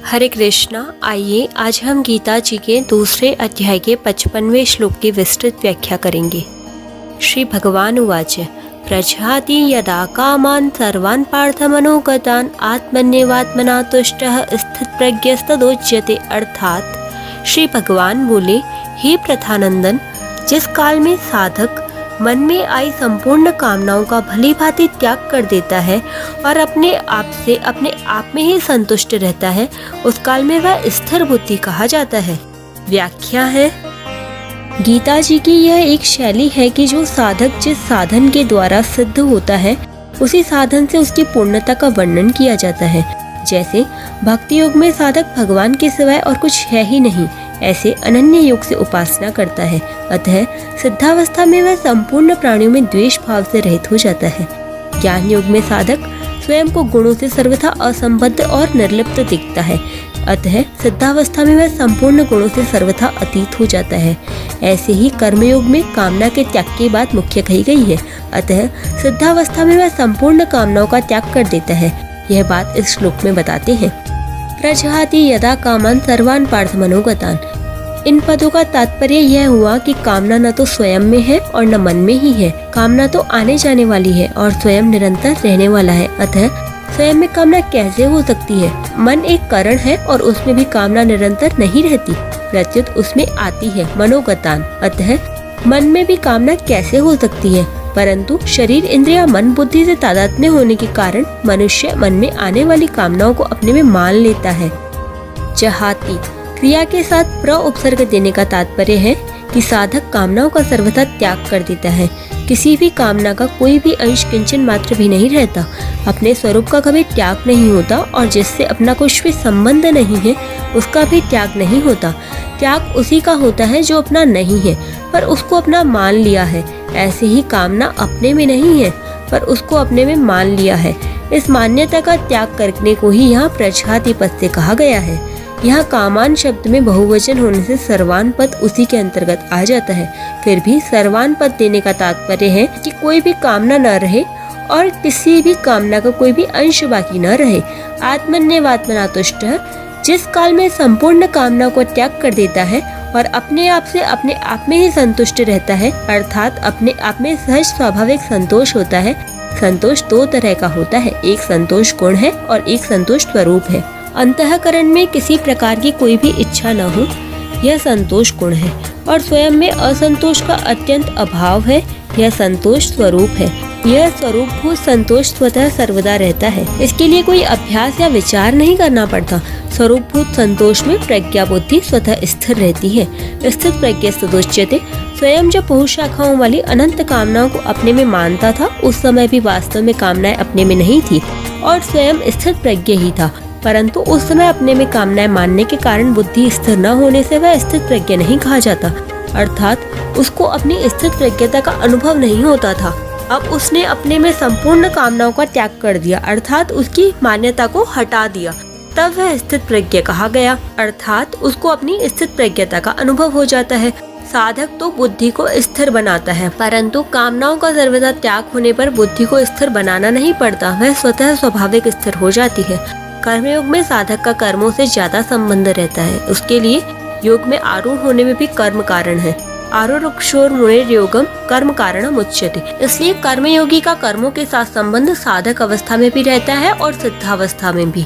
हरे कृष्णा। आइए आज हम गीता जी के दूसरे अध्याय के 55वें श्लोक की विस्तृत व्याख्या करेंगे। श्री भगवान उवाच प्रजहाति यदा कामान् सर्वान् पार्थमनोगतान् आत्मन्येवात्मना तुष्टः स्थितप्रज्ञस्तदोच्यते। अर्थात श्री भगवान बोले, हे प्रथानंदन, जिस काल में साधक मन में आई संपूर्ण कामनाओं का भली भांति त्याग कर देता है और अपने आप से अपने आप में ही संतुष्ट रहता है, उस काल में वह स्थिर बुद्धि कहा जाता है। व्याख्या है, गीता जी की यह एक शैली है कि जो साधक जिस साधन के द्वारा सिद्ध होता है उसी साधन से उसकी पूर्णता का वर्णन किया जाता है। जैसे भक्ति योग में साधक भगवान के सिवाय और कुछ है ही नहीं, ऐसे अनन्य योग से उपासना करता है। अतः सिद्धावस्था में वह संपूर्ण प्राणियों में द्वेष भाव से रहित हो जाता है। ज्ञान योग में साधक स्वयं को गुणों से सर्वथा असंबद्ध और निर्लिप्त दिखता है। अतः सिद्धावस्था में वह संपूर्ण गुणों से सर्वथा अतीत हो जाता है। ऐसे ही कर्मयोग में कामना के त्याग की बात मुख्य कही गई है। अतः सिद्धावस्था में वह संपूर्ण कामनाओं का त्याग कर देता है। यह बात इस श्लोक में बताते हैं। प्रजहाति यदा कामान् सर्वान् पार्थ मनोगतान्। इन पदों का तात्पर्य यह हुआ कि कामना न तो स्वयं में है और न मन में ही है। कामना तो आने जाने वाली है और स्वयं निरंतर रहने वाला है। अतः स्वयं में कामना कैसे हो सकती है? मन एक कारण है और उसमें भी कामना निरंतर नहीं रहती, प्रत्युत उसमें आती है मनोगतान्। अतः मन में भी कामना कैसे हो सकती है? परंतु शरीर, इंद्रिया, मन, बुद्धि से तादात्म्य होने के कारण मनुष्य मन में आने वाली कामनाओं को अपने में मान लेता है। जहाति क्रिया के साथ प्र उपसर्ग देने का तात्पर्य है कि साधक कामनाओं का सर्वथा त्याग कर देता है। किसी भी कामना का कोई भी अंश किंचन मात्र भी नहीं रहता, अपने स्वरूप का कभी त्याग नहीं होता और जिससे अपना कुछ भी संबंध नहीं है उसका भी त्याग नहीं होता। त्याग उसी का होता है जो अपना नहीं है पर उसको अपना मान लिया है। ऐसे ही कामना अपने में नहीं है पर उसको अपने में मान लिया है। इस मान्यता का त्याग करने को ही यहाँ प्रजहाति पद से कहा गया है। यहाँ कामान शब्द में बहुवचन होने से सर्वान पद उसी के अंतर्गत आ जाता है। फिर भी सर्वान पद देने का तात्पर्य है कि कोई भी कामना न रहे और किसी भी कामना का कोई भी अंश बाकी न रहे। आत्मन्येवात्मना तुष्टः, जिस काल में संपूर्ण कामना को त्याग कर देता है और अपने आप से अपने आप में ही संतुष्ट रहता है, अर्थात अपने आप में सहज स्वाभाविक संतोष होता है। संतोष दो तरह का होता है, एक संतोष गुण है और एक संतोष स्वरूप है। अंतःकरण में किसी प्रकार की कोई भी इच्छा न हो, यह संतोष गुण है, और स्वयं में असंतोष का अत्यंत अभाव है, यह संतोष स्वरूप है। यह स्वरूपभूत संतोष स्वतः सर्वदा रहता है, इसके लिए कोई अभ्यास या विचार नहीं करना पड़ता। स्वरूपभूत संतोष में प्रज्ञा बुद्धि स्वतः स्थिर रहती है। स्थित प्रज्ञस्तदोच्यते। स्वयं जब बहु शाखाओं वाली अनंत कामनाओं को अपने में मानता था, उस समय भी वास्तव में कामनाएं अपने में नहीं थी और स्वयं स्थित प्रज्ञ ही था, परंतु उस समय अपने में कामनाएं मानने के कारण बुद्धि स्थिर न होने से वह स्थित प्रज्ञ नहीं कहा जाता, अर्थात उसको अपनी स्थित प्रज्ञता का अनुभव नहीं होता था। अब उसने अपने में संपूर्ण कामनाओं का त्याग कर दिया, अर्थात उसकी मान्यता को हटा दिया, तब वह स्थित प्रज्ञ कहा गया, अर्थात उसको अपनी स्थित प्रज्ञता का अनुभव हो जाता है। साधक तो बुद्धि को स्थिर बनाता है, परंतु कामनाओं का सर्वदा त्याग होने पर बुद्धि को स्थिर बनाना नहीं पड़ता, वह स्वतः स्वाभाविक स्थिर हो जाती है। कर्मयोग में साधक का कर्मों से ज्यादा संबंध रहता है, उसके लिए योग में आरूढ़ होने में भी कर्म कारण है। आरूढ़ोर मुनेर योगम कर्म कारणम उच्यते। इसलिए कर्मयोगी का कर्मों के साथ संबंध साधक अवस्था में भी रहता है और सिद्धावस्था में भी।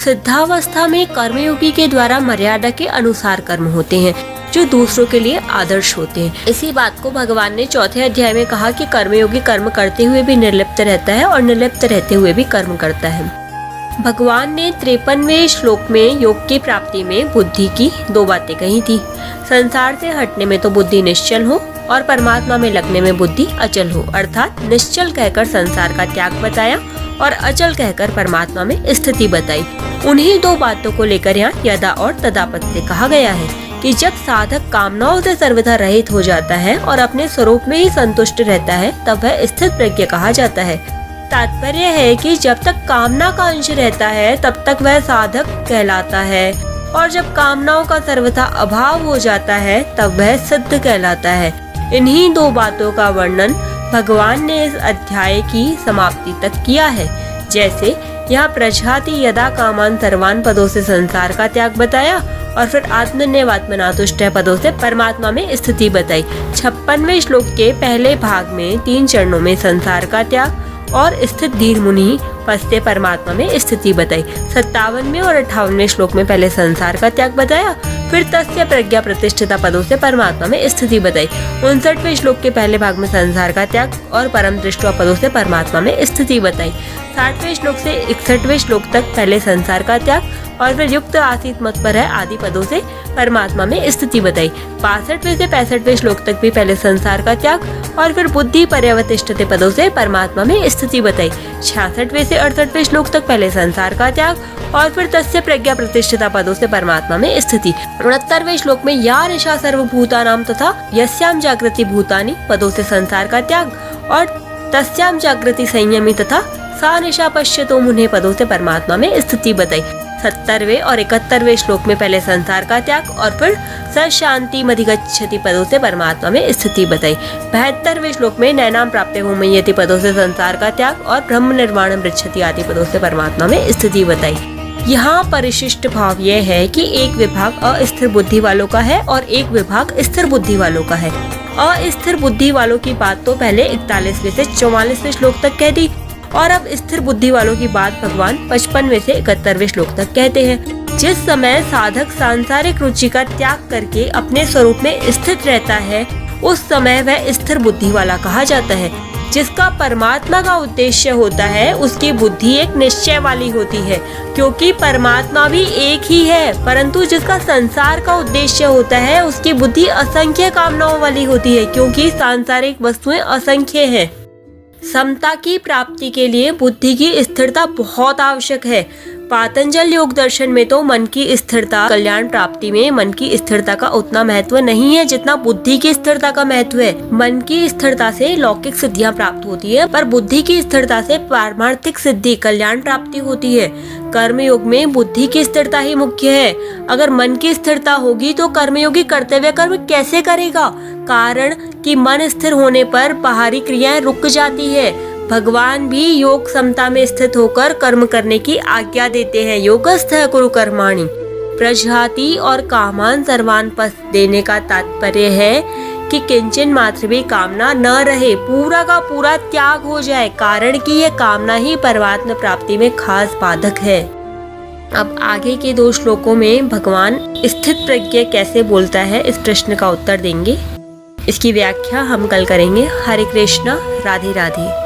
सिद्धावस्था में कर्मयोगी के द्वारा मर्यादा के अनुसार कर्म होते हैं जो दूसरों के लिए आदर्श होते हैं। इसी बात को भगवान ने चौथे अध्याय में कहा कि कर्मयोगी कर्म करते हुए भी निर्लिप्त रहता है और निर्लिप्त रहते हुए भी कर्म करता है। भगवान ने 53वें श्लोक में योग की प्राप्ति में बुद्धि की दो बातें कही थी। संसार से हटने में तो बुद्धि निश्चल हो और परमात्मा में लगने में बुद्धि अचल हो, अर्थात निश्चल कहकर संसार का त्याग बताया और अचल कहकर परमात्मा में स्थिति बताई। उन्हीं दो बातों को लेकर यहाँ यदा और तदा पद से कहा गया है कि जब साधक कामनाओं से सर्वथा रहित हो जाता है और अपने स्वरूप में ही संतुष्ट रहता है, तब वह स्थित प्रज्ञ कहा जाता है। तात्पर्य है कि जब तक कामना का अंश रहता है तब तक वह साधक कहलाता है और जब कामनाओं का सर्वथा अभाव हो जाता है तब वह सिद्ध कहलाता है। इन्हीं दो बातों का वर्णन भगवान ने इस अध्याय की समाप्ति तक किया है। जैसे यहाँ प्रजाति यदा कामान सर्वान पदों से संसार का त्याग बताया और फिर आत्मन्यवात्मनातुष्ट पदों से परमात्मा में स्थिति बताई। 56वें श्लोक के पहले भाग में 3 चरणों में संसार का त्याग और स्थित धीर मुनि पद से परमात्मा में स्थिति बताई। 57वें और 58वें श्लोक में पहले संसार का त्याग बताया, फिर तस्य प्रज्ञा प्रतिष्ठिता पदों से परमात्मा में स्थिति बताई। 59वें श्लोक के पहले भाग में संसार का त्याग और परम दृष्टवा पदों से परमात्मा में स्थिति बताई। 60वें श्लोक से 61वें श्लोक तक पहले संसार का त्याग और फिर युक्त आसीत मत पर है आदि पदों से परमात्मा में स्थिति बताई। 62वें से 65वें श्लोक तक भी पहले संसार का त्याग और फिर बुद्धि पर्यवतिष्ठते पदों से परमात्मा में स्थिति बताई। 66वें से 68वें श्लोक तक पहले संसार का त्याग और फिर तस्य प्रज्ञा प्रतिष्ठिता पदों से परमात्मा में स्थिति। 69वें श्लोक में या निशा सर्वभूतानां तथा यस्याम जागृति भूतानि पदों से संसार का त्याग और तस्याम जागृति संयमी तथा सा निशा पश्यतो मुने पदों से परमात्मा में स्थिति बताई। 70वें और 71वें श्लोक में पहले संसार का त्याग और फिर स शांति मधिगच्छति पदों से परमात्मा में स्थिति बताई। 72वें श्लोक में नैनाम प्राप्ते होमयति पदों से संसार का त्याग और ब्रह्म निर्वाणम पृच्छति आदि पदों से परमात्मा में स्थिति बताई। यहाँ परिशिष्ट भाव यह है कि एक विभाग अस्थिर बुद्धि वालों का है और एक विभाग स्थिर बुद्धि वालों का है। अस्थिर बुद्धि वालों की बात तो पहले 41वें से 44वें श्लोक तक कह दी और अब स्थिर बुद्धि वालों की बात भगवान 55वें से 71वें श्लोक तक कहते हैं। जिस समय साधक सांसारिक रुचि का त्याग करके अपने स्वरूप में स्थित रहता है उस समय वह स्थिर बुद्धि वाला कहा जाता है। जिसका परमात्मा का उद्देश्य होता है उसकी बुद्धि एक निश्चय वाली होती है, क्योंकि परमात्मा भी एक ही है, परंतु जिसका संसार का उद्देश्य होता है उसकी बुद्धि असंख्य कामनाओं वाली होती है, क्योंकि सांसारिक वस्तुएं असंख्य हैं। समता की प्राप्ति के लिए बुद्धि की स्थिरता बहुत आवश्यक है। पातंजल योग दर्शन में तो मन की स्थिरता कल्याण प्राप्ति में मन की स्थिरता का उतना महत्व नहीं है जितना बुद्धि की स्थिरता का महत्व है। मन की स्थिरता से लौकिक सिद्धियां प्राप्त होती है, पर बुद्धि की स्थिरता से पारमार्थिक सिद्धि कल्याण प्राप्ति होती है। कर्म योग में बुद्धि की स्थिरता ही मुख्य है। अगर मन की स्थिरता होगी तो कर्मयोगी कर्तव्य कर्म कैसे करेगा? कारण कि मन स्थिर होने पर बाहरी क्रियाएं रुक जाती है। भगवान भी योग समता में स्थित होकर कर्म करने की आज्ञा देते हैं। योगस्थः कुरु कर्माणि। प्रजाति और कामान सर्वान पद देने का तात्पर्य है कि किंचन मात्र भी कामना न रहे, पूरा का पूरा त्याग हो जाए, कारण कि यह कामना ही परमात्मा प्राप्ति में खास बाधक है। अब आगे के 2 श्लोकों में भगवान स्थित प्रज्ञ कैसे बोलता है इस प्रश्न का उत्तर देंगे। इसकी व्याख्या हम कल करेंगे। हरे कृष्णा, राधे राधे।